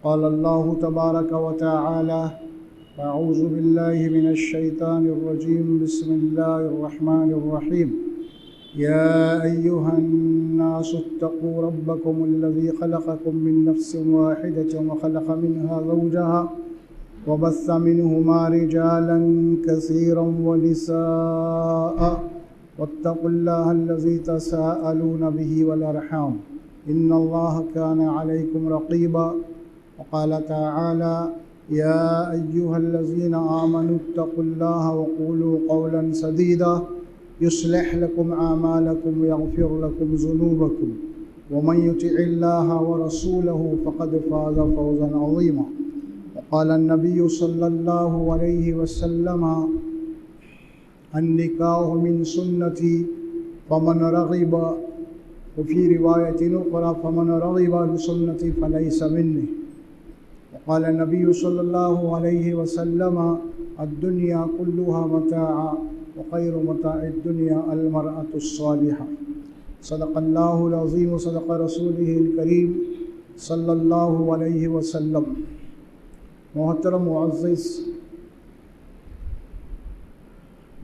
قال الله تبارك وتعالى: أعوذ بالله من الشيطان الرجيم. بسم الله الرحمن الرحيم. يا أيها الناس اتقوا ربكم الذي خلقكم من نفس واحدة وخلق منها زوجها وبث منهما رجالا كثيرا ونساء واتقوا الله الذي تساءلون به والأرحام إن الله كان عليكم رقيبا. وقال تعالى: يا أيها الذين آمنوا اتقوا الله وقولوا قولا سديدا يصلح لكم أعمالكم ويغفر لكم ذنوبكم ومن يطع الله ورسوله فقد فاز فوزا عظيما. وقال النبي صلى الله عليه وسلم: النكاح من سنتي فمن رغب، وفي رواية أخرى: فمن رغب عن سنتي فليس مني. وقال النبي صلى الله عليه وسلم: الدنيا كلها متاع وخير متاع الدنيا المرأة الصالحة. صدق الله العظيم وصدق رسوله الكريم صلی اللہ علیہ وسلم. محترم معزز،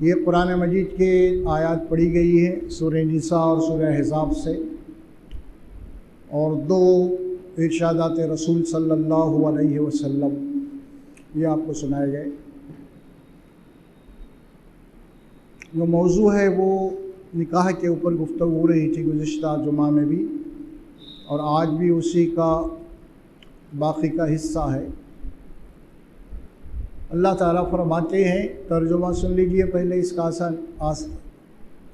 یہ قرآن مجید کے آیات پڑھی گئی ہیں سورہ نساء اور سورہ احزاب سے، اور دو ارشادات رسول صلی اللہ علیہ وسلم یہ آپ کو سنائے گئے. جو موضوع ہے وہ نکاح کے اوپر گفتگو ہو رہی تھی گزشتہ جمعہ میں بھی، اور آج بھی اسی کا باقی کا حصہ ہے. اللہ تعالیٰ فرماتے ہیں، ترجمہ سن لیجئے پہلے اس کا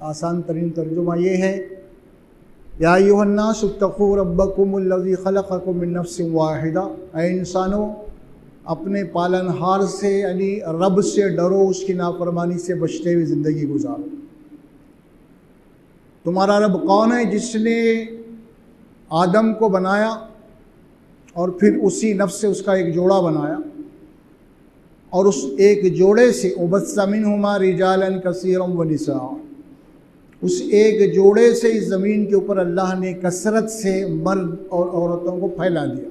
آسان ترین ترجمہ یہ ہے: یا ایھا الناس اتقوا ربکم الذی خلقکم من نفس واحدہ. اے انسانوں، اپنے پالنہار سے یعنی رب سے ڈرو، اس کی نافرمانی سے بچتے ہوئے زندگی گزارو. تمہارا رب کون ہے؟ جس نے آدم کو بنایا اور پھر اسی نفس سے اس کا ایک جوڑا بنایا، اور اس ایک جوڑے سے وَبَثَّ مِنْهُمَا رِجَالًا كَثِيرًا وَنِسَاءً، اس ایک جوڑے سے اس زمین کے اوپر اللہ نے کثرت سے مرد اور عورتوں کو پھیلا دیا.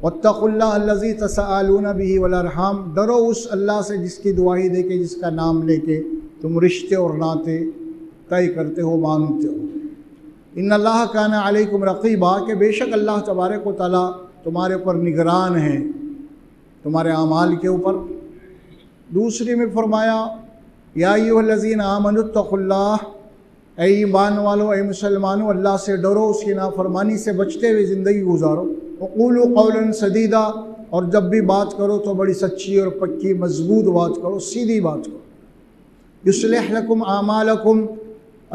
وَاتَّقُوا اللَّهَ الَّذِي تَسَاءَلُونَ بِهِ وَالْأَرْحَامَ، ڈرو اس اللہ سے جس کی دعائی دے کے، جس کا نام لے کے تم رشتے اور ناطے طے کرتے ہو، مانتے ہو. ان اللہ کان علیکم رقیبا، کہ بے شک اللہ تبارک و تعالیٰ تمہارے اوپر نگران ہیں، تمہارے اعمال کے اوپر. دوسری میں فرمایا: یا ایھا الذین آمنوا اتقوا اللہ، اے ایمان والو، اے مسلمانوں، اللہ سے ڈرو، اس کی نافرمانی سے بچتے ہوئے زندگی گزارو. وقولوا قولا سدیدا، اور جب بھی بات کرو تو بڑی سچی اور پکی مضبوط بات کرو، سیدھی بات کرو. یصلح لکم اعمالکم،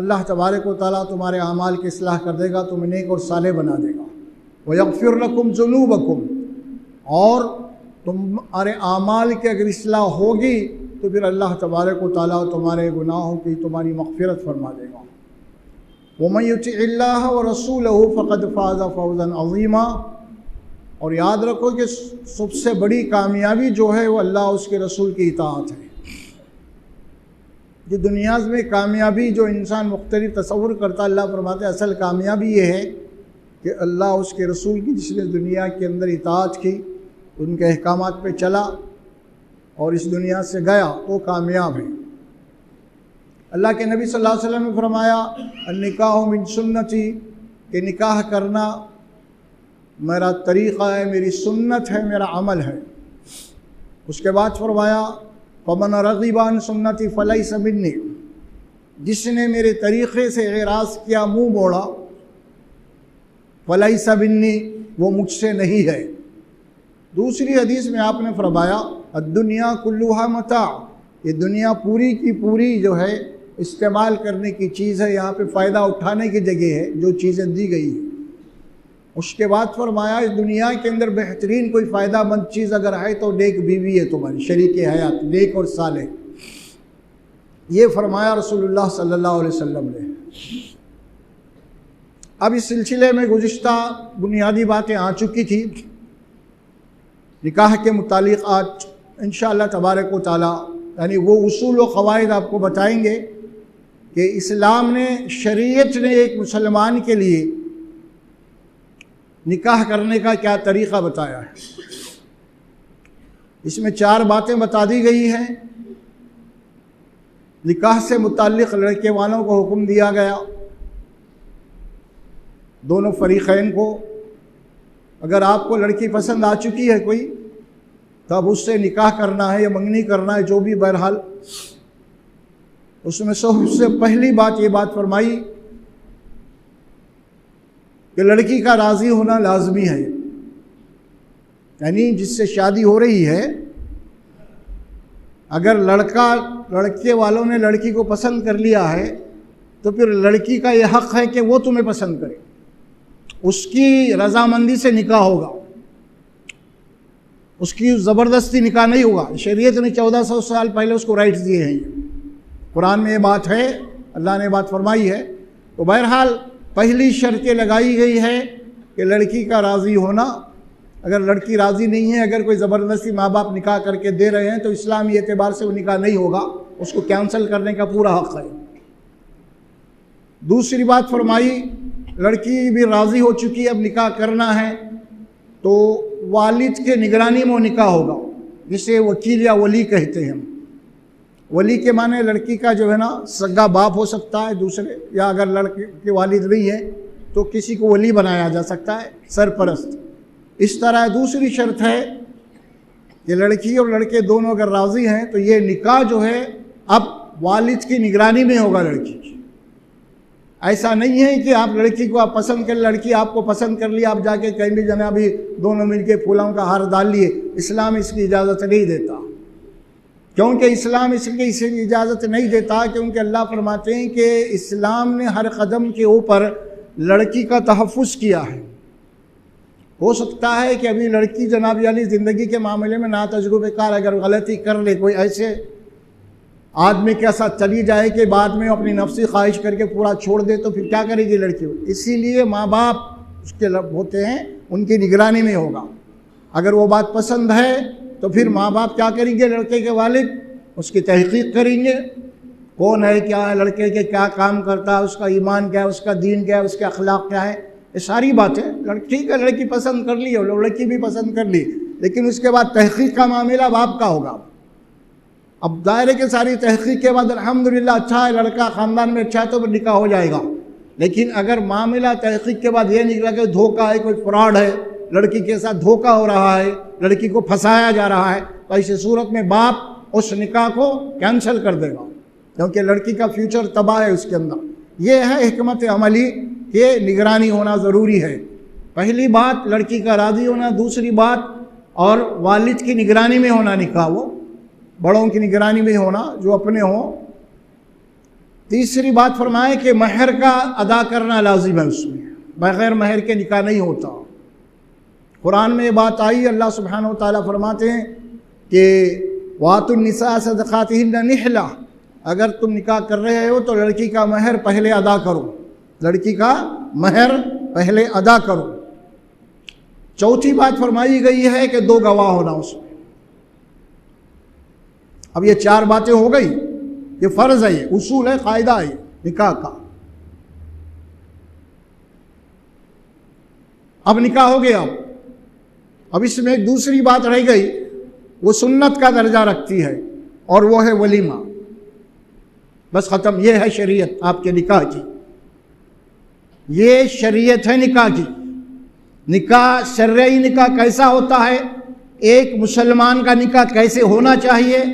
اللہ تبارک و تعالیٰ تمہارے اعمال کی اصلاح کر دے گا، تمہیں نیک اور صالح بنا دے گا. ویغفر لکم ذنوبکم، اور تمہارے اعمال کی اگر اصلاح ہوگی تو پھر اللہ تبارک و تعالیٰ تمہارے گناہوں کی تمہاری مغفرت فرما دے گا. وَمَن يُطِعِ اللَّهَ وَرَسُولَهُ فَقَدْ فَازَ فَوْزًا عَظِيمًا، اور یاد رکھو کہ سب سے بڑی کامیابی جو ہے وہ اللہ اس کے رسول کی اطاعت ہے. یہ دنیا میں کامیابی جو انسان مختلف تصور کرتا، اللہ فرماتے ہیں اصل کامیابی یہ ہے کہ اللہ اس کے رسول کی، جس نے دنیا کے اندر اطاعت کی، ان کے احکامات پہ چلا اور اس دنیا سے گیا، وہ کامیاب ہے. اللہ کے نبی صلی اللہ علیہ وسلم نے فرمایا: النکاح من سنتی، کہ نکاح کرنا میرا طریقہ ہے، میری سنت ہے، میرا عمل ہے. اس کے بعد فرمایا: فَمَنْ رَغِبَ عَنْ سُنَّتِي فَلَيْسَ مِنِّي، جس نے میرے طریقے سے اعراض کیا، منہ موڑا، فَلَيْسَ مِنِّي، وہ مجھ سے نہیں ہے. دوسری حدیث میں آپ نے فرمایا: الدنیا کلھا متاع، یہ دنیا پوری کی پوری جو ہے استعمال کرنے کی چیز ہے، یہاں پہ فائدہ اٹھانے کی جگہ ہے جو چیزیں دی گئی ہیں. اس کے بعد فرمایا: اس دنیا کے اندر بہترین کوئی فائدہ مند چیز اگر ہے تو نیک بیوی ہے تمہاری، شریک حیات، نیک اور صالح. یہ فرمایا رسول اللہ صلی اللہ علیہ وسلم نے. اب اس سلسلے میں گزشتہ بنیادی باتیں آ چکی تھی. نکاح کے متعلق آج انشاءاللہ تبارک و تعالی یعنی وہ اصول و قواعد آپ کو بتائیں گے کہ اسلام نے، شریعت نے ایک مسلمان کے لیے نکاح کرنے کا کیا طریقہ بتایا ہے۔ اس میں 4 باتیں بتا دی گئی ہیں۔ نکاح سے متعلق لڑکے والوں کو حکم دیا گیا، دونوں فریقین کو، اگر آپ کو لڑکی پسند آ چکی ہے کوئی تو اب اس سے نکاح کرنا ہے یا منگنی کرنا ہے، جو بھی بہرحال اس میں سب سے پہلی بات یہ بات فرمائی کہ لڑکی کا راضی ہونا لازمی ہے، یعنی جس سے شادی ہو رہی ہے اگر لڑکے والوں نے لڑکی کو پسند کر لیا ہے تو پھر لڑکی کا یہ حق ہے کہ وہ تمہیں پسند کرے، اس کی رضامندی سے نکاح ہوگا، اس کی زبردستی نکاح نہیں ہوگا۔ شریعت نے 1400 سال پہلے اس کو رائٹس دیے ہیں، قرآن میں یہ بات ہے، اللہ نے بات فرمائی ہے۔ تو بہرحال پہلی شرط یہ لگائی گئی ہے کہ لڑکی کا راضی ہونا، اگر لڑکی راضی نہیں ہے، اگر کوئی زبردستی ماں باپ نکاح کر کے دے رہے ہیں تو اسلامی اعتبار سے وہ نکاح نہیں ہوگا، اس کو کینسل کرنے کا پورا حق ہے۔ دوسری بات فرمائی، لڑکی بھی راضی ہو چکی ہے، اب نکاح کرنا ہے تو والد کے نگرانی میں وہ نکاح ہوگا، جسے وکیل یا ولی کہتے ہیں۔ ولی کے معنی لڑکی کا جو ہے نا سگا باپ ہو سکتا ہے دوسرے، یا اگر لڑکے کے والد نہیں ہے تو کسی کو ولی بنایا جا سکتا ہے، سرپرست۔ اس طرح دوسری شرط ہے کہ لڑکی اور لڑکے دونوں اگر راضی ہیں تو یہ نکاح جو ہے اب والد کی نگرانی میں ہوگا لڑکی کی۔ ایسا نہیں ہے کہ آپ لڑکی کو آپ پسند کر، لڑکی آپ کو پسند کر لی، آپ جا کے کہیں بھی جنابی دونوں مل کے پھولوں کا ہار ڈال لیے، اسلام اس کی اجازت نہیں دیتا، کیونکہ اسلام اس کی اجازت نہیں دیتا، کیونکہ اللہ فرماتے ہیں کہ اسلام نے ہر قدم کے اوپر لڑکی کا تحفظ کیا ہے۔ ہو سکتا ہے کہ ابھی لڑکی جناب علی زندگی کے معاملے میں ناتجربہ کار اگر غلطی کر لے، کوئی ایسے آدمی کے ساتھ چلی جائے کہ بعد میں اپنی نفسی خواہش کر کے پورا چھوڑ دے تو پھر کیا کرے گی لڑکی؟ اسی لیے ماں باپ اس کے ہوتے ہیں، ان کی نگرانی میں ہوگا۔ اگر وہ بات پسند ہے تو پھر ماں باپ کیا کریں گے؟ لڑکے کے والد اس کی تحقیق کریں گے، کون ہے، کیا ہے، لڑکے کے کیا کام کرتا ہے، اس کا ایمان کیا ہے، اس کا دین کیا ہے، اس کے اخلاق کیا ہے، یہ ساری باتیں۔ ٹھیک ہے لڑکی پسند کر لی اور لڑکی بھی پسند کر لی، لیکن اس کے بعد تحقیق کا معاملہ باپ کا ہوگا۔ اب دائرے کے ساری تحقیق کے بعد الحمدللہ اچھا ہے، لڑکا خاندان میں اچھا ہے تو نکاح ہو جائے گا۔ لیکن اگر معاملہ تحقیق کے بعد یہ نکلا کہ دھوکہ ہے، کوئی فراڈ ہے، لڑکی کے ساتھ دھوکہ ہو رہا ہے، لڑکی کو پھنسایا جا رہا ہے، تو ایسی صورت میں باپ اس نکاح کو کینسل کر دے گا، کیونکہ لڑکی کا فیوچر تباہ ہے اس کے اندر۔ یہ ہے حکمت عملی کہ نگرانی ہونا ضروری ہے۔ پہلی بات لڑکی کا راضی ہونا، دوسری بات اور والد کی نگرانی میں ہونا نکاح، وہ بڑوں کی نگرانی میں ہونا جو اپنے ہوں۔ تیسری بات فرمائے کہ مہر کا ادا کرنا لازم ہے، اس میں بغیر مہر کے نکاح نہیں ہوتا۔ قرآن میں یہ بات آئی، اللہ سبحانہ وتعالیٰ فرماتے ہیں کہ وَآتُوا النِّسَاءَ صَدَقَاتِهِنَّ نِحْلَةً، اگر تم نکاح کر رہے ہو تو لڑکی کا مہر پہلے ادا کرو، لڑکی کا مہر پہلے ادا کرو۔ چوتھی بات فرمائی گئی ہے کہ 2 گواہ ہونا اس میں۔ اب یہ 4 باتیں ہو گئی، یہ فرض ہے، یہ اصول ہے، قاعدہ ہے نکاح کا۔ اب نکاح ہو گیا، اب اس میں ایک دوسری بات رہ گئی، وہ سنت کا درجہ رکھتی ہے، اور وہ ہے ولیمہ۔ بس ختم، یہ ہے شریعت آپ کے نکاح کی، یہ شریعت ہے نکاح کی۔ نکاح شرعی نکاح کیسا ہوتا ہے، ایک مسلمان کا نکاح کیسے ہونا چاہیے،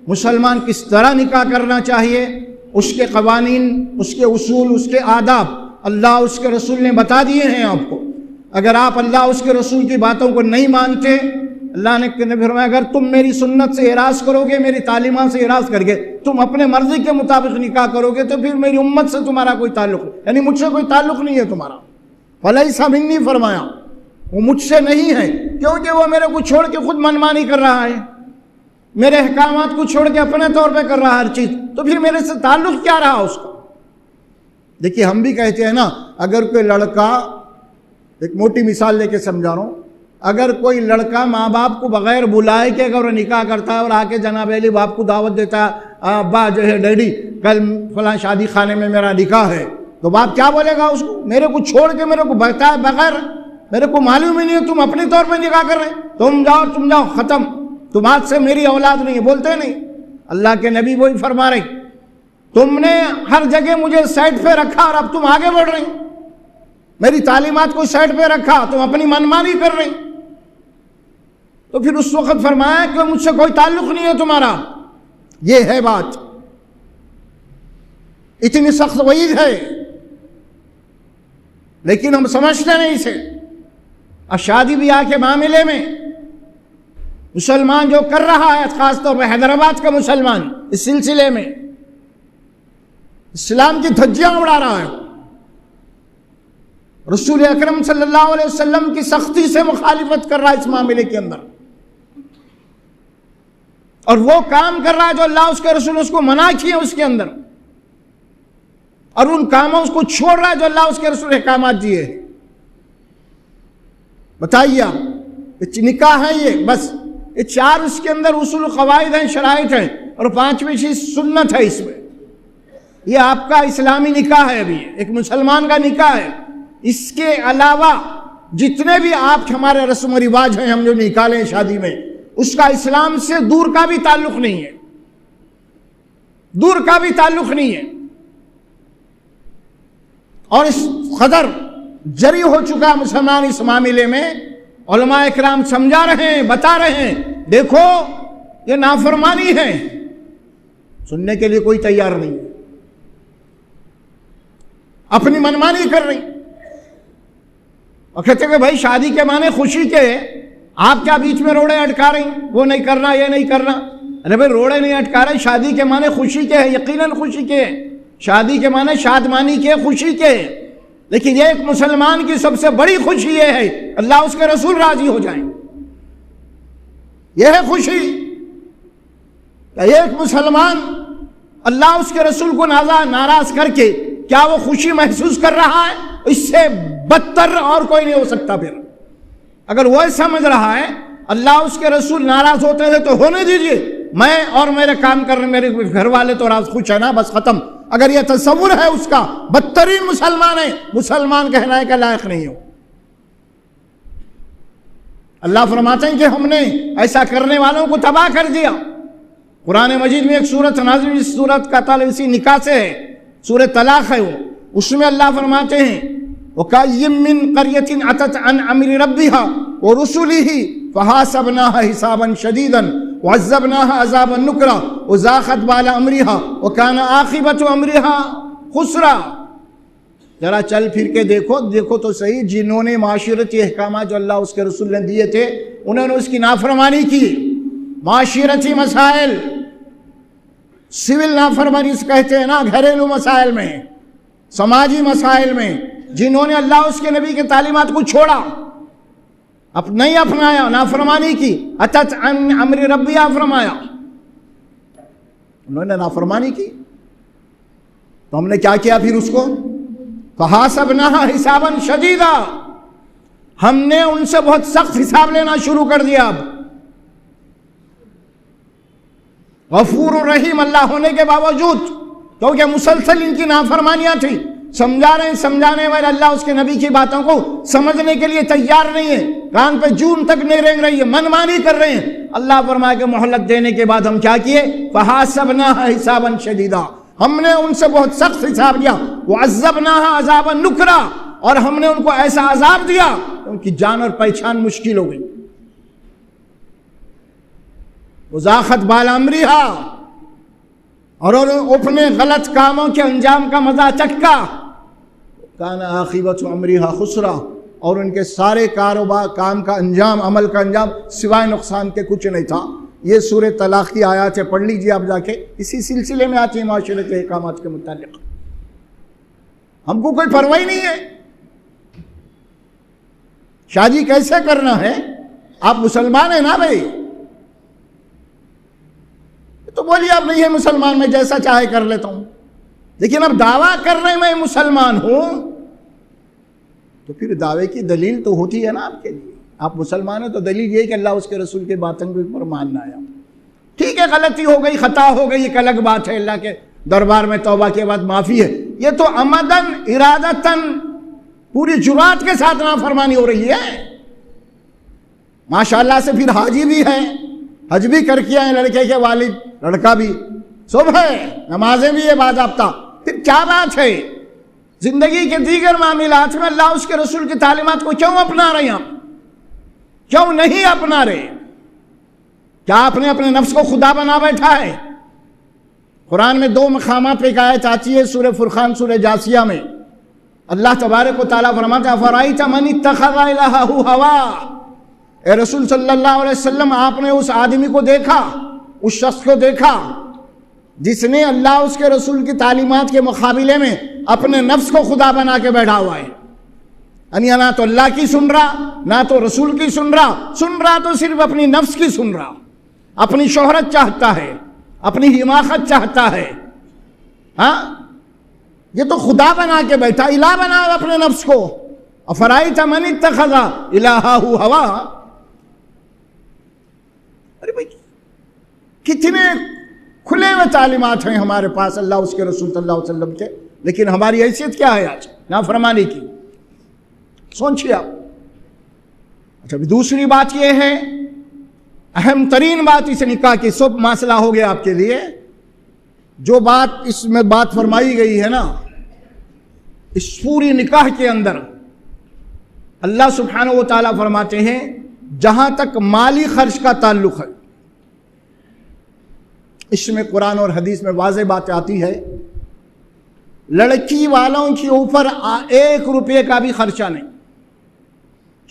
مسلمان کس طرح نکاح کرنا چاہیے، اس کے قوانین، اس کے اصول، اس کے آداب اللہ اس کے رسول نے بتا دیے ہیں آپ کو۔ اگر آپ اللہ اس کے رسول کی باتوں کو نہیں مانتے، اللہ نے فرمایا اگر تم میری سنت سے اعراض کرو گے، میری تعلیمات سے اعراض کر کے تم اپنے مرضی کے مطابق نکاح کرو گے تو پھر میری امت سے تمہارا کوئی تعلق نہیں، یعنی مجھ سے کوئی تعلق نہیں ہے تمہارا۔ فلیس منی فرمایا، وہ مجھ سے نہیں ہے، کیونکہ وہ میرے کو چھوڑ کے خود منمانی کر رہا ہے، میرے احکامات کو چھوڑ کے اپنے طور پہ کر رہا ہے ہر چیز، تو پھر میرے سے تعلق کیا رہا اس کا؟ دیکھیے ہم بھی کہتے ہیں نا، اگر کوئی لڑکا، ایک موٹی مثال لے کے سمجھا رہا ہوں، اگر کوئی لڑکا ماں باپ کو بغیر بلائے کہ اگر وہ نکاح کرتا ہے اور آ کے جناب علی باپ کو دعوت دیتا ہے، ابا جو ہے ڈیڈی کل فلاں شادی خانے میں میرا نکاح ہے، تو باپ کیا بولے گا اس کو؟ میرے کو چھوڑ کے میرے کو بتائے بغیر میرے کو معلوم ہی نہیں ہے، تم اپنے طور پہ نکاح کر رہے ہیں، تم جاؤ ختم، تم آج سے میری اولاد نہیں ہے، بولتے نہیں۔ اللہ کے نبی وہی فرما رہے، تم نے ہر جگہ مجھے سائڈ پہ رکھا اور اب تم آگے بڑھ رہے ہیں، میری تعلیمات کو سائڈ پہ رکھا، تم اپنی منمانی کر رہے ہیں۔ تو پھر اس وقت فرمایا کہ مجھ سے کوئی تعلق نہیں ہے تمہارا، یہ ہے بات، اتنی سخت وعید ہے، لیکن ہم سمجھتے نہیں اسے۔ اور شادی بیاہ کے معاملے میں مسلمان جو کر رہا ہے، خاص طور پہ حیدرآباد کا مسلمان اس سلسلے میں اسلام کی دھجیاں اڑا رہا ہے، رسول اکرم صلی اللہ علیہ وسلم کی سختی سے مخالفت کر رہا ہے اس معاملے کے اندر، اور وہ کام کر رہا ہے جو اللہ اس کے رسول اس کو منع کیے اس کے اندر، اور ان کاموں کو چھوڑ رہا ہے جو اللہ اس کے رسول احکامات دیے ہیں۔ بتائیے آپ، نکاح ہے یہ، بس یہ 4 اس کے اندر اصول قواعد ہیں، شرائط ہیں، اور 5ویں چیز سنت ہے اس میں۔ یہ آپ کا اسلامی نکاح ہے، ابھی ایک مسلمان کا نکاح ہے۔ اس کے علاوہ جتنے بھی آپ ہمارے رسم و رواج ہیں، ہم جو نکالیں شادی میں، اس کا اسلام سے دور کا بھی تعلق نہیں ہے، دور کا بھی تعلق نہیں ہے، اور اس قدر جری ہو چکا مسلمان اس معاملے میں، علماء اکرام سمجھا رہے ہیں، بتا رہے ہیں، دیکھو یہ نافرمانی ہے، سننے کے لیے کوئی تیار نہیں، اپنی منمانی کر رہی، اور کہتے ہیں کہ بھائی شادی کے معنی خوشی کے، آپ کیا بیچ میں روڑے اٹکا رہی ہیں، وہ نہیں کرنا یہ نہیں کرنا؟ ارے بھائی روڑے نہیں اٹکا رہے، شادی کے معنی خوشی کے ہے، یقیناً خوشی کے ہے، شادی کے معنی شادمانی کے، خوشی کے ہے، لیکن یہ ایک مسلمان کی سب سے بڑی خوشی یہ ہے اللہ اس کے رسول راضی ہو جائیں، یہ ہے خوشی کہ ایک مسلمان اللہ اس کے رسول کو ناراض کر کے کیا وہ خوشی محسوس کر رہا ہے؟ اس سے بدتر اور کوئی نہیں ہو سکتا۔ پھر اگر وہ سمجھ رہا ہے اللہ اس کے رسول ناراض ہوتے تھے تو ہونے دیجئے، میں اور میرے کام کرنے میرے گھر والے تو راز خوش ہے نا، بس ختم۔ اگر یہ تصور ہے اس کا، بدترین مسلمان ہے، مسلمان کہلانے کا لائق نہیں ہو۔ اللہ فرماتے ہیں کہ ہم نے ایسا کرنے والوں کو تباہ کر دیا۔ قرآن مجید میں ایک سورت نازل، اس سورت کا تعلق اسی نکاح سے ہے، سورۃ طلاق ہے وہ، اس میں اللہ فرماتے ہیں وَكَأَيٍّ مِّن قَرْيَةٍ عَتَتْ عَنْ أَمْرِ رَبِّهَا وَرُسُلِهِ فَحَاسَبْنَاهَا حِسَابًا شَدِيدًا وَعَذَّبْنَاهَا عَذَابًا نُكْرًا وَذَاقَتْ وَبَالَ أَمْرِهَا وَكَانَ عَاقِبَةُ أَمْرِهَا خُسْرًا۔ ذرا چل پھر کے دیکھو تو صحیح، جنہوں نے معاشرتی احکامات جو اللہ اس کے رسول نے دیے تھے انہوں نے اس کی نافرمانی کی، معاشرتی مسائل، سول نافرمانی کہتے ہیں نا، گھریلو مسائل میں، سماجی مسائل میں، جنہوں نے اللہ اس کے نبی کے تعلیمات کو چھوڑا، نہیں اپنایا، نافرمانی کی، اتت عن امر ربیہ فرمایا، انہوں نے نافرمانی کی، تو ہم نے کیا کیا پھر اس کو؟ فحاسبناها حسابا شدیدا، ہم نے ان سے بہت سخت حساب لینا شروع کر دیا۔ اب غفور الرحیم اللہ ہونے کے باوجود، کیونکہ مسلسل ان کی نافرمانیاں تھیں، سمجھا رہے ہیں، سمجھانے والے اللہ اس کے نبی کی باتوں کو سمجھنے کے لیے تیار نہیں ہے، کان پہ جون تک نہیں رینگ رہی ہے، منمانی کر رہے ہیں۔ اللہ فرمائے کہ مہلت دینے کے بعد ہم کیا کیے؟ فحاسبناها حسابا شدیدا، ہم نے ان سے بہت سخت حساب لیا، وعذبناها عذابا نکرا، اور ہم نے ان کو ایسا عذاب دیا ان کی جان اور پہچان مشکل ہو گئی۔ وذاقت بال امرها، اور اپنے غلط کاموں کے انجام کا مزہ چکھا، کان عاقبۃ امرها خسرا، اور ان کے سارے کاروبار کام کا انجام، عمل کا انجام سوائے نقصان کے کچھ نہیں تھا۔ یہ سورہ طلاق کی آیات ہے، پڑھ لیجیے آپ جا کے، اسی سلسلے میں آتی ہیں معاشرتی احکامات کے متعلق۔ ہم کو کوئی پرواہ نہیں ہے شادی کیسے کرنا ہے، آپ مسلمان ہیں نا بھائی، تو بولیے آپ نہیں ہے مسلمان، میں جیسا چاہے کر لیتا ہوں، لیکن اب دعویٰ کر رہے میں مسلمان ہوں تو پھر دعوے کی دلیل تو ہوتی ہے نا آپ کے لیے۔ آپ مسلمان ہیں تو دلیل یہ کہ اللہ اس کے رسول کے باتوں کے اوپر ماننا ہے۔ ٹھیک ہے غلطی ہو گئی، خطا ہو گئی، ایک الگ بات ہے، اللہ کے دربار میں توبہ کے بعد معافی ہے۔ یہ تو عمدن ارادتاً پوری جرات کے ساتھ نافرمانی ہو رہی ہے. ماشاءاللہ سے پھر حاجی بھی ہے, حج بھی کر کے آئے لڑکے کے والد, لڑکا بھی, صبح نمازیں بھی ہے باضابطہ. پھر کیا بات ہے؟ زندگی کے دیگر معاملات میں اللہ اس کے رسول کی تعلیمات کو کیوں اپنا رہے ہیں؟ کیوں نہیں اپنا رہے؟ کیا آپ نے اپنے نفس کو خدا بنا بیٹھا ہے؟ قرآن میں 2 مقامات پہ ایک آیت آتی ہے, سورہ فرقان, سورہ جاسیہ میں. اللہ تبارک و تعالیٰ فرماتا ہے افرأیت من اتخذ الہہ ہوا. اے رسول صلی اللہ علیہ وسلم, آپ نے اس آدمی کو دیکھا, اس شخص کو دیکھا جس نے اللہ اس کے رسول کی تعلیمات کے مقابلے میں اپنے نفس کو خدا بنا کے بیٹھا ہوا ہے. یعنی نہ تو اللہ کی سن رہا, نہ تو رسول کی سن رہا تو صرف اپنی نفس کی سن رہا. اپنی شہرت چاہتا ہے, اپنی حماقت چاہتا ہے. ہاں, یہ تو خدا بنا کے بیٹھا, الہ بنا اپنے نفس کو. افرأیت من اتخذ الہہ ہوا. ارے بھائی, کتنے کھلے ہوئے تعلیمات ہیں ہمارے پاس اللہ اس کے رسول صلی اللہ علیہ وسلم کے, لیکن ہماری حیثیت کیا ہے آج نافرمانی کی؟ سوچیے آپ. اچھا, دوسری بات یہ ہے, اہم ترین بات اس نکاح کی, سب مسئلہ ہو گیا آپ کے لیے. جو بات اس میں بات فرمائی گئی ہے نا, اس پوری نکاح کے اندر اللہ سبحانہ و تعالیٰ فرماتے ہیں جہاں تک مالی خرچ کا تعلق ہے, اس میں قرآن اور حدیث میں واضح بات آتی ہے, لڑکی والوں کے اوپر 1 روپے کا بھی خرچہ نہیں.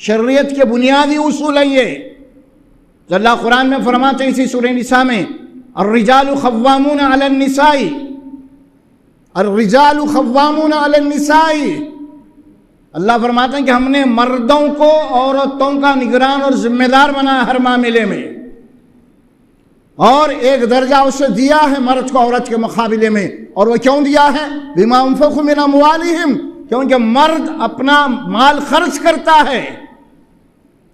شریعت کے بنیادی اصول ہے یہ. تو اللہ قرآن میں فرماتے ہیں اسی سورہ نساء میں, الرجال خوامون علی النساء, الرجال خوامون علی النساء. اللہ فرماتے ہیں کہ ہم نے مردوں کو عورتوں کا نگران اور ذمہ دار بنایا ہر معاملے میں, اور ایک درجہ اسے دیا ہے مرد کو عورت کے مقابلے میں. اور وہ کیوں دیا ہے؟ بما انفقوا من اموالہم, کیونکہ مرد اپنا مال خرچ کرتا ہے,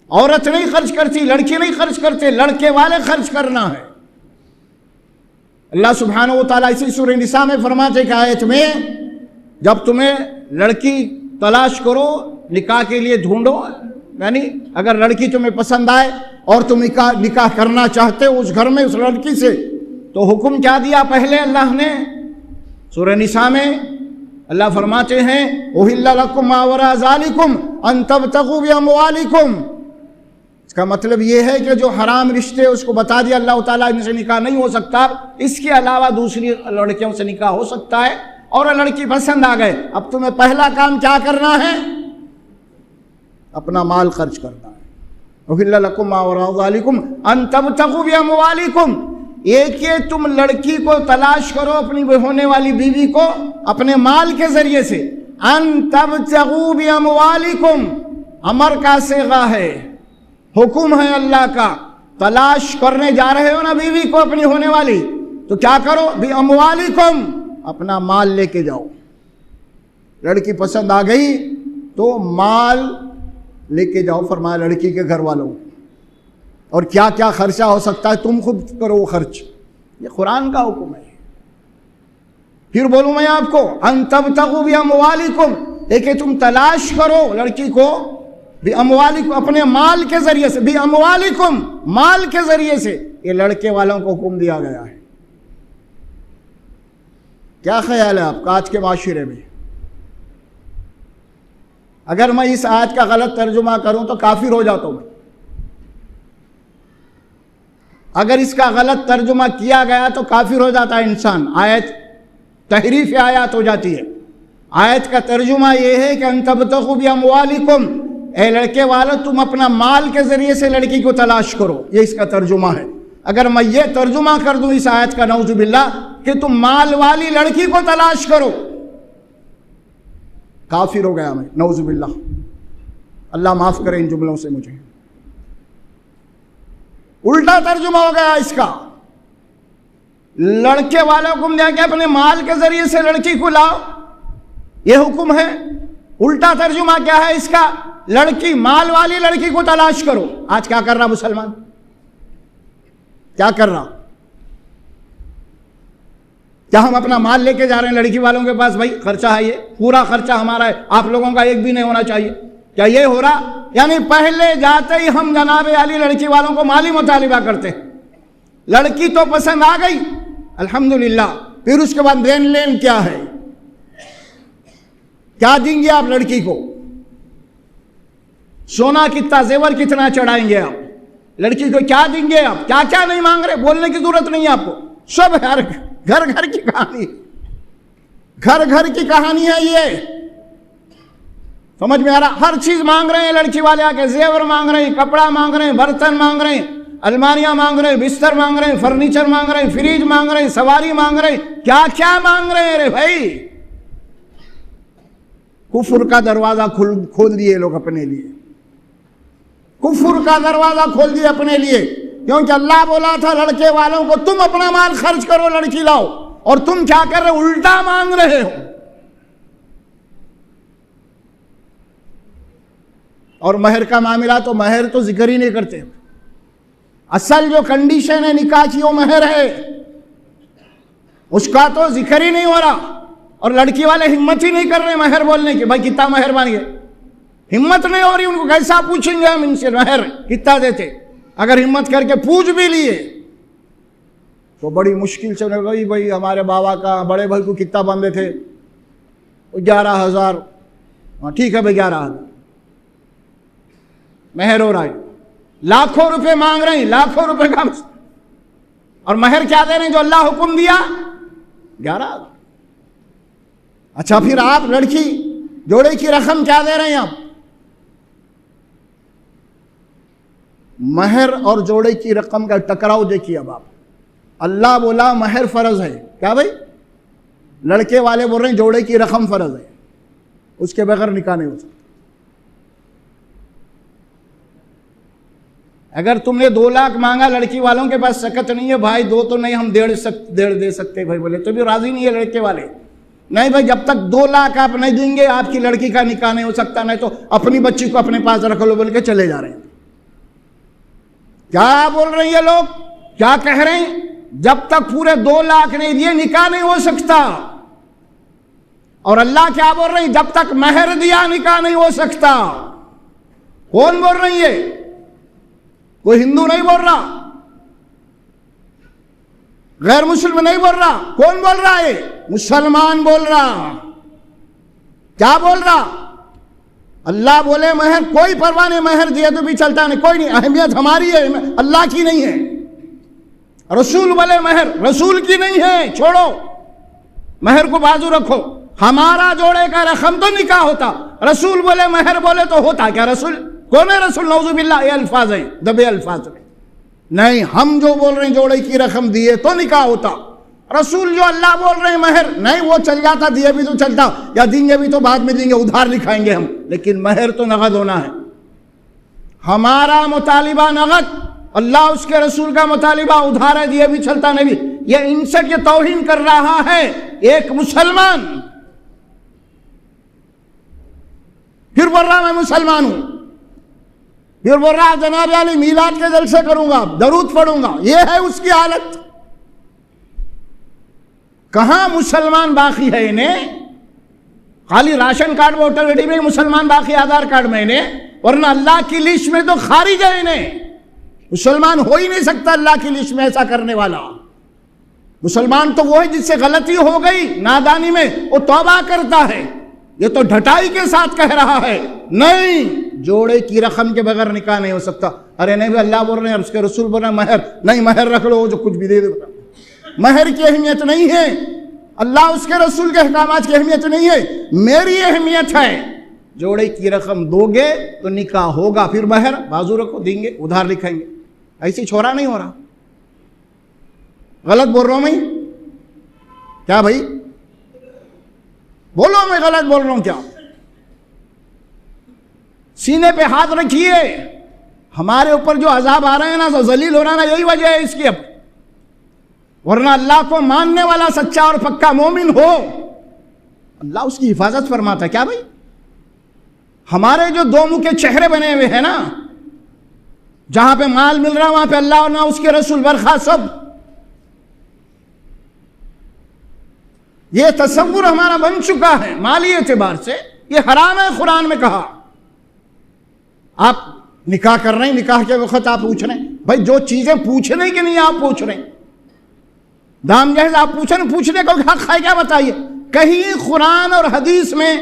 عورت نہیں خرچ کرتی, لڑکی نہیں خرچ کرتے, لڑکے والے خرچ کرنا ہے. اللہ سبحانہ و تعالیٰ اسی سورہ نساء میں فرماتے کہ آیت میں, جب تمہیں لڑکی تلاش کرو, نکاح کے لیے ڈھونڈو, یعنی اگر لڑکی تمہیں پسند آئے اور تم نکاح کرنا چاہتے ہو اس گھر میں اس لڑکی سے, تو حکم کیا دیا پہلے اللہ نے؟ سورہ نساء میں اللہ فرماتے ہیں احل لکم ما وراء ذالکم ان تبتغوا باموالکم. اس کا مطلب یہ ہے کہ جو حرام رشتے اس کو بتا دیا اللہ تعالیٰ, ان سے نکاح نہیں ہو سکتا, اس کے علاوہ دوسری لڑکیوں سے نکاح ہو سکتا ہے. اور لڑکی پسند آ گئے, اب تمہیں پہلا کام کیا کرنا ہے؟ اپنا مال خرچ کرنا ہے. احل لکم ما وراء ذالکم ان تبتغوا باموالکم. ایک یہ تم لڑکی کو تلاش کرو, اپنی ہونے والی بیوی کو اپنے مال کے ذریعے سے. ان تبتغوا باموالکم, امر کا صیغہ ہے, حکم ہے اللہ کا. تلاش کرنے جا رہے ہو نا بیوی کو اپنی ہونے والی, تو کیا کرو؟ باموالکم, اپنا مال لے کے جاؤ. لڑکی پسند آ گئی تو مال لے کے جاؤ فرمایا لڑکی کے گھر والوں. اور کیا کیا خرچہ ہو سکتا ہے تم خود کرو وہ خرچ, یہ قرآن کا حکم ہے. پھر بولوں میں آپ کو, ان تبتغوا باموالکم, ایک کہ تم تلاش کرو لڑکی کو باموالکم, اپنے مال کے ذریعے سے. باموالکم, مال کے ذریعے سے. یہ لڑکے والوں کو حکم دیا گیا ہے. کیا خیال ہے آپ کا آج کے معاشرے میں؟ اگر میں اس آیت کا غلط ترجمہ کروں تو کافر ہو جاتا ہوں. اگر اس کا غلط ترجمہ کیا گیا تو کافر ہو جاتا ہے انسان. آیت تحریف آیات ہو جاتی ہے. آیت کا ترجمہ یہ ہے کہ ان تبتغوا باموالکم, اے لڑکے والو تم اپنا مال کے ذریعے سے لڑکی کو تلاش کرو, یہ اس کا ترجمہ ہے. اگر میں یہ ترجمہ کر دوں اس آیت کا نعوذ باللہ کہ تم مال والی لڑکی کو تلاش کرو, کافر ہو گیا میں, نعوذ باللہ. اللہ معاف کرے ان جملوں سے مجھے. الٹا ترجمہ ہو گیا اس کا. لڑکے والوں کو دیا کہ اپنے مال کے ذریعے سے لڑکی کو لاؤ, یہ حکم ہے. الٹا ترجمہ کیا ہے اس کا؟ لڑکی, مال والی لڑکی کو تلاش کرو. آج کیا کر رہا مسلمان؟ کیا کر رہا؟ کیا ہم اپنا مال لے کے جا رہے ہیں لڑکی والوں کے پاس؟ بھائی خرچہ ہے، یہ پورا خرچہ ہمارا ہے، آپ لوگوں کا ایک بھی نہیں ہونا چاہیے. کیا یہ ہو رہا؟ یعنی پہلے جاتے ہی ہم جناب علی لڑکی والوں کو مالی مطالبہ کرتے. لڑکی تو پسند آ گئی الحمدللہ، پھر اس کے بعد دین لین کیا ہے؟ کیا دیں گے آپ لڑکی کو؟ سونا کتنا، زیور کتنا چڑھائیں گے آپ لڑکی کو؟ کیا دیں گے آپ؟ کیا کیا نہیں مانگ رہے، بولنے کی ضرورت نہیں ہے آپ کو، سب گھر گھر کی کہانی، گھر کی کہانی ہے یہ. سمجھ میں آ رہا؟ ہر چیز مانگ رہے ہیں لڑکی والے آ کے، زیور مانگ رہے ہیں، کپڑا مانگ رہے ہیں، برتن مانگ رہے ہیں، الماریاں مانگ رہے ہیں، بستر مانگ رہے ہیں، فرنیچر مانگ رہے ہیں، فریج مانگ رہے ہیں، سواری مانگ رہے ہیں، کیا کیا مانگ رہے ہیں رے بھائی. کفر کا دروازہ کھول دیے لوگ اپنے لیے، کفر کا دروازہ کھول دیے اپنے لیے. کیونکہ اللہ بولا تھا لڑکے والوں کو تم اپنا مال خرچ کرو لڑکی لاؤ، اور تم کیا کر رہے ہو؟ الٹا مانگ رہے ہو. اور مہر کا معاملہ تو مہر تو ذکر ہی نہیں کرتے. اصل جو کنڈیشن ہے نکاح کی وہ مہر ہے، اس کا تو ذکر ہی نہیں ہو رہا. اور لڑکی والے ہمت ہی نہیں کر رہے مہر بولنے کی. بھائی کتنا مہر مانگے؟ ہمت نہیں ہو رہی ان کو. کیسا پوچھیں گے ہم ان سے مہر کتنا دیتے؟ اگر ہمت کر کے پوچھ بھی لیے تو بڑی مشکل سے بھائی ہمارے بابا کا بڑے بھائی کو کتنا بندے تھے؟ 11,000. ہاں ٹھیک ہے بھائی 11,000 مہر ہو رہا ہے. لاکھوں روپے مانگ رہے ہیں، لاکھوں روپے کا. اور مہر کیا دے رہے ہیں جو اللہ حکم دیا؟ 11,000. اچھا پھر آپ لڑکی جوڑے کی رقم کیا دے رہے ہیں آپ؟ مہر اور جوڑے کی رقم کا ٹکراؤ دیکھیے. اب آپ، اللہ بولا مہر فرض ہے، کیا بھائی؟ لڑکے والے بول رہے ہیں جوڑے کی رقم فرض ہے، اس کے بغیر نکاح نہیں ہو سکتا. اگر تم نے 2 لاکھ مانگا لڑکی والوں کے پاس سکت نہیں ہے، بھائی 2 تو نہیں، ہم 1.5 دے سکتے. بھائی بولے تو بھی راضی نہیں ہے لڑکے والے. نہیں بھائی جب تک 2 لاکھ آپ نہیں دیں گے آپ کی لڑکی کا نکاح نہیں ہو سکتا، نہیں تو اپنی بچی کو اپنے پاس رکھ لو بول کے چلے جا رہے ہیں. کیا بول رہے ہیں یہ لوگ؟ کیا کہہ رہے ہیں؟ جب تک پورے 2 لاکھ نہیں دیے نکاح نہیں ہو سکتا. اور اللہ کیا بول رہے ہیں؟ جب تک مہر دیا نکاح نہیں ہو سکتا. کون بول رہی ہے؟ کوئی ہندو نہیں بول رہا، غیر مسلم نہیں بول رہا. کون بول رہا ہے؟ مسلمان بول رہا. کیا بول رہا؟ اللہ بولے مہر کوئی پرواہ نہیں، مہر دیا تو بھی چلتا نہیں، کوئی نہیں، اہمیت ہماری ہے، اللہ کی نہیں ہے. رسول بولے مہر رسول کی نہیں ہے، چھوڑو مہر کو بازو رکھو. ہمارا جوڑے کا رقم تو نکاح ہوتا، رسول بولے مہر بولے تو ہوتا کیا؟ رسول کون ہے؟ رسول نعوذ باللہ. یہ الفاظ ہیں دبے الفاظ میں. نہیں، ہم جو بول رہے ہیں جوڑے کی رقم دیے تو نکاح ہوتا. رسول جو اللہ بول رہے ہیں مہر نہیں، وہ چل جاتا، دیے بھی تو چلتا، یا دیں گے بھی تو بعد میں دیں گے، ادھار لکھائیں گے ہم، لیکن مہر تو نقد ہونا ہے. ہمارا مطالبہ نقد، اللہ اس کے رسول کا مطالبہ ادھار ہے، دیے بھی چلتا نہیں بھی. یہ ان سے یہ توہین کر رہا ہے ایک مسلمان. پھر بول رہا میں مسلمان ہوں، پھر بول رہا جناب علی میلاد کے جلسے کروں گا، درود پڑھوں گا. یہ ہے اس کی حالت. کہاں مسلمان باقی ہے انہیں؟ خالی ration card voter I D میں مسلمان باقی، آدھار کارڈ میں انہیں، ورنہ اللہ کی لسٹ میں تو خارج ہے انہیں. مسلمان ہو ہی نہیں سکتا اللہ کی لسٹ میں ایسا کرنے والا. مسلمان تو وہ ہے جس سے غلطی ہو گئی نادانی میں وہ توبہ کرتا ہے. یہ تو ڈھٹائی کے ساتھ کہہ رہا ہے نہیں جوڑے کی رقم کے بغیر نکاح نہیں ہو سکتا. ارے نہیں بھی اللہ بول رہے ہیں، اس کے رسول بول رہے ہیں مہر نہیں، مہر رکھ لو، جو کچھ بھی دے دے. مہر کی اہمیت نہیں ہے، اللہ اس کے رسول کے احکامات کی اہمیت نہیں ہے، میری اہمیت ہے. جوڑے کی رقم دو گے تو نکاح ہوگا، پھر مہر بازو رکھو، دیں گے، ادھار لکھیں گے. ایسی چھوڑا نہیں ہو رہا. غلط بول رہا ہوں میں کیا بھائی؟ بولو میں غلط بول رہا ہوں کیا؟ سینے پہ ہاتھ رکھیے. ہمارے اوپر جو عذاب آ رہے ہیں نا، تو ذلیل ہو رہا نا، یہی وجہ ہے اس کی. اب ورنہ اللہ کو ماننے والا سچا اور پکا مومن ہو، اللہ اس کی حفاظت فرماتا ہے. کیا بھائی؟ ہمارے جو دو منہ کے چہرے بنے ہوئے ہیں نا، جہاں پہ مال مل رہا وہاں پہ اللہ اور نہ اس کے رسول برخا سب. یہ تصور ہمارا بن چکا ہے مالی اعتبار سے، یہ حرام ہے قرآن میں کہا۔ آپ نکاح کر رہے ہیں، نکاح کے وقت آپ پوچھ رہے ہیں، بھائی جو چیزیں پوچھنے کی نہیں آپ پوچھ رہے ہیں، دام جہیز آپ پوچھنے کا حق ہے کیا بتائیے؟ کہیں قرآن اور حدیث میں،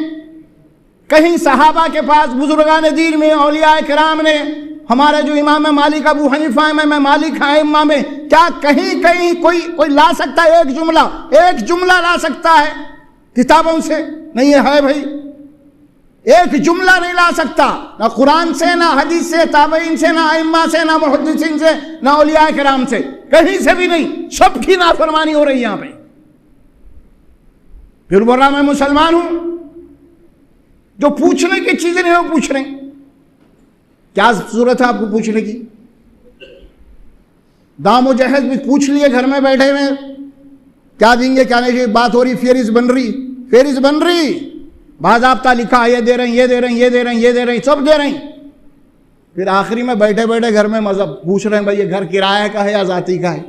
کہیں صحابہ کے پاس، بزرگان دین میں، اولیاء کرام نے، ہمارے جو امام مالک ابو حنیفہ امام مالک ہیں ائمہ میں، کیا کہیں کوئی لا سکتا ہے ایک جملہ لا سکتا ہے کتابوں سے؟ نہیں ہے بھائی، ایک جملہ نہیں لا سکتا، نہ قرآن سے، نہ حدیث سے، تابعین سے، نہ ائمہ سے، نہ محدثین سے، نہ اولیاء کرام سے، کہیں سے بھی نہیں۔ سب کی نافرمانی ہو رہی یہاں پہ۔ پھر بول رہا میں مسلمان ہوں، جو پوچھنے کی چیزیں نہیں وہ پوچھ رہے ہیں۔ کیا ضرورت ہے آپ کو پوچھنے کی؟ دام و جہیز بھی پوچھ لیے گھر میں بیٹھے ہوئے، کیا دیں گے کیا نہیں، بات ہو رہی، فہرست بن رہی، باضابطہ لکھا، یہ دے رہے ہیں، یہ دے رہے ہیں، یہ دے رہے ہیں، یہ دے رہے ہیں، سب دے رہے ہیں۔ پھر آخری میں بیٹھے بیٹھے گھر میں مذہب پوچھ رہے ہیں، بھائی یہ گھر کرایہ کا ہے یا ذاتی کا ہے؟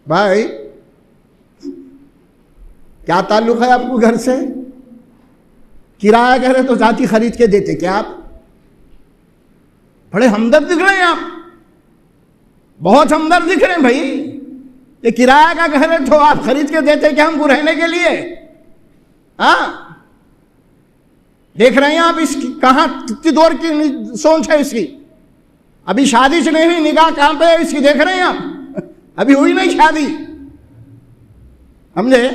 بھائی کیا تعلق ہے آپ کو گھر سے؟ کرایہ کہہ رہے تو ذاتی خرید کے دیتے کیا آپ؟ بڑے ہمدرد دکھ رہے ہیں آپ، بہت ہمدرد دکھ رہے ہیں بھائی۔ یہ کرایہ کا کہہ رہے تو آپ خرید کے دیتے کیا ہم کو رہنے کے لیے؟ ہاں، دیکھ رہے ہیں آپ اس کی کہاں کتنی دور کی سوچ ہے اس کی۔ ابھی شادی سے نہیں ہوئی، نگاہ کہاں پہ ہے اس کی، دیکھ رہے ہیں آپ، ابھی ہوئی نہیں شادی، سمجھے؟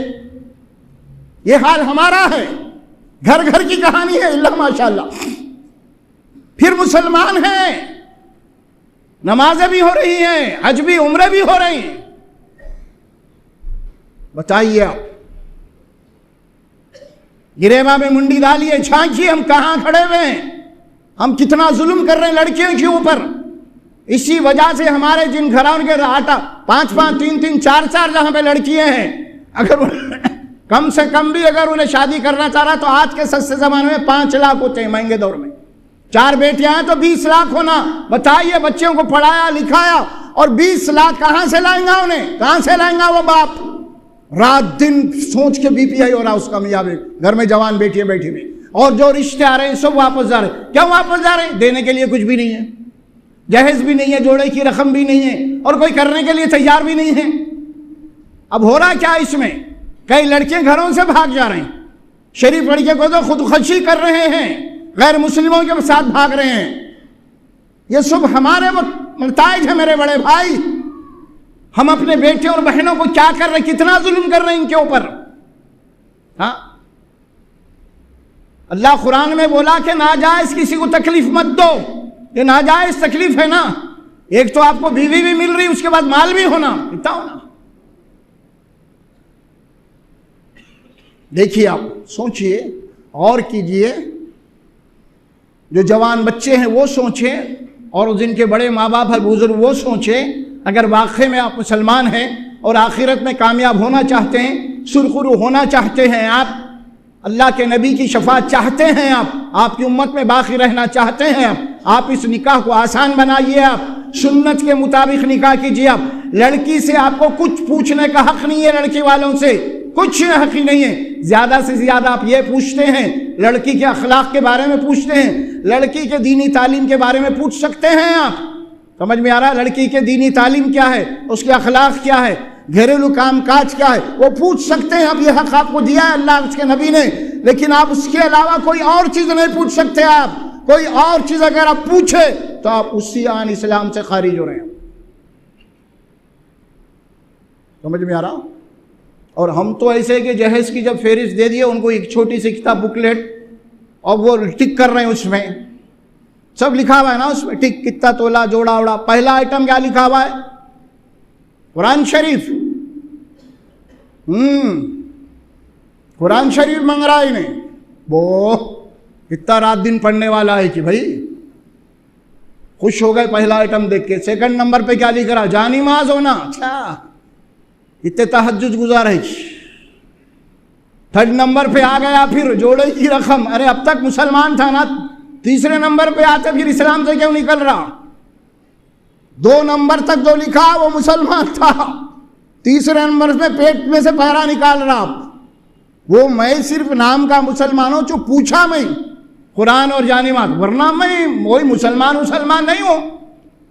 یہ حال ہمارا ہے، گھر گھر کی کہانی ہے، اللہ ماشاءاللہ۔ پھر مسلمان ہیں، نمازیں بھی ہو رہی ہیں، حج بھی، عمرے بھی ہو رہی ہیں، بتائیے آپ گریباں میں منڈی ڈالیے، چھانکیے ہم کہاں کھڑے ہوئے ہیں، ہم کتنا ظلم کر رہے ہیں لڑکیوں کے اوپر۔ اسی وجہ سے ہمارے جن گھروں کے آٹا 5-5 3-3 4-4 جہاں پہ لڑکیاں ہیں، اگر کم سے کم بھی اگر انہیں شادی کرنا چاہ رہا تو آج کے سستے زمانے میں 5 لاکھ ہوتے ہیں، مہنگے دور میں 4 بیٹیاں ہیں تو 20 لاکھ ہونا۔ بتائیے بچوں کو پڑھایا لکھایا اور 20 لاکھ کہاں سے لائیں گا انہیں؟ کہاں سے لائیں گا وہ باپ؟ رات دن سوچ کے BPI ہو رہا اس کا میاں گھر میں جوان بیٹیاں بیٹھی ہوئی، اور جو رشتے آ رہے ہیں سب واپس جا رہے ہیں۔ کیوں واپس جا رہے ہیں؟ دینے کے لیے کچھ بھی نہیں ہے، جہیز بھی نہیں ہے، جوڑے کی رقم بھی نہیں ہے، اور کوئی کرنے کے لیے تیار بھی نہیں ہے۔ اب ہو رہا کیا اس میں؟ کئی لڑکیاں گھروں سے بھاگ جا رہے ہیں، شریف لڑکے کو تو خودکشی کر رہے ہیں، غیر مسلموں کے ساتھ بھاگ رہے ہیں۔ یہ سب ہمارے نتائج ہیں میرے بڑے بھائی۔ ہم اپنے بیٹے اور بہنوں کو کیا کر رہے ہیں، کتنا ظلم کر رہے ہیں ان کے اوپر۔ ہاں، اللہ قرآن میں بولا کہ ناجائز کسی کو تکلیف مت دو، یہ ناجائز تکلیف ہے نا۔ ایک تو آپ کو بیوی بھی مل رہی، اس کے بعد مال بھی ہونا، اتنا ہونا۔ دیکھیے آپ سوچئے اور کیجئے، جو جوان بچے ہیں وہ سوچیں، اور جن کے بڑے ماں باپ ہیں بزرگ وہ سوچیں، اگر واقعی میں آپ مسلمان ہیں اور آخرت میں کامیاب ہونا چاہتے ہیں، سرخرو ہونا چاہتے ہیں، آپ اللہ کے نبی کی شفاعت چاہتے ہیں، آپ کی امت میں باقی رہنا چاہتے ہیں، آپ اس نکاح کو آسان بنائیے، آپ سنت کے مطابق نکاح کیجیے۔ آپ لڑکی سے آپ کو کچھ پوچھنے کا حق نہیں ہے، لڑکی والوں سے کچھ حق ہی نہیں ہے۔ زیادہ سے زیادہ آپ یہ پوچھتے ہیں، لڑکی کے اخلاق کے بارے میں پوچھتے ہیں، لڑکی کے دینی تعلیم کے بارے میں پوچھ سکتے ہیں۔ آپ سمجھ میں آ رہا ہے؟ لڑکی کے دینی تعلیم کیا ہے، اس کے اخلاق کیا ہے، گھریلو کام کاج کیا ہے، وہ پوچھ سکتے ہیں۔ اب یہ حق آپ کو دیا ہے اللہ اس کے نبی نے، لیکن آپ اس کے علاوہ کوئی اور چیز نہیں پوچھ سکتے۔ آپ کوئی اور چیز اگر آپ پوچھے تو آپ اسی آن اسلام سے خارج ہو رہے ہیں۔ سمجھ میں آ رہا؟ اور ہم تو ایسے کہ جہیز کی جب فہرست دے دیے ان کو ایک چھوٹی سی کتاب بکلیٹ، اور وہ ٹک کر رہے ہیں، اس میں سب لکھا ہوا ہے نا، اس میں ٹک، کتنا تولا، جوڑا اوڑا۔ پہلا آئٹم کیا لکھا ہوا ہے؟ قرآن شریف۔ قرآن شریف منگ رہا ہے نہیں، وہ اتنا رات دن پڑھنے والا ہے کہ بھائی خوش ہو گئے پہلا آئٹم دیکھ کے۔ سیکنڈ نمبر پہ کیا لکھ رہا؟ جانماز ہونا۔ اچھا، اتنے تہجد گزار ہے۔ تھرڈ نمبر پہ آ گیا پھر جوڑے کی رقم۔ ارے اب تک مسلمان تھا نا، تیسرے نمبر پہ آتے پھر اسلام سے کیوں نکل رہا؟ 2 نمبر تک جو لکھا وہ مسلمان تھا، تیسرے نمبر میں پیٹ میں سے پیرا نکال رہا آپ، وہ میں صرف نام کا مسلمان ہوں، جو پوچھا میں قرآن اور جانی بات، ورنہ میں وہی مسلمان نہیں ہوں۔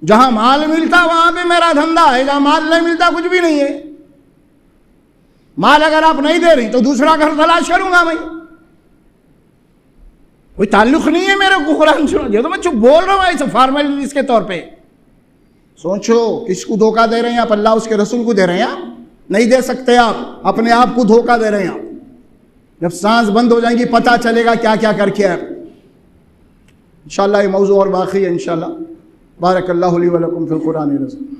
جہاں مال ملتا وہاں پہ میرا دھندا ہے، جہاں مال نہیں ملتا کچھ بھی نہیں ہے۔ مال اگر آپ نہیں دے رہی تو دوسرا گھر تلاش کروں گا میں، کوئی تعلق نہیں ہے میرے کو قرآن سے۔ یہ تو میں چپ بول رہا ہوں ایسے فارمیلٹیز کے طور پہ۔ سوچو کس کو دھوکہ دے رہے ہیں آپ؟ اللہ اس کے رسول کو دے رہے ہیں؟ نہیں دے سکتے آپ، اپنے آپ کو دھوکہ دے رہے ہیں آپ۔ جب سانس بند ہو جائیں گی پتہ چلے گا کیا کیا کر کے آپ۔ انشاءاللہ یہ موضوع اور باقی ہے انشاءاللہ۔ بارک اللہ لی و لکم فی القرآن العظیم۔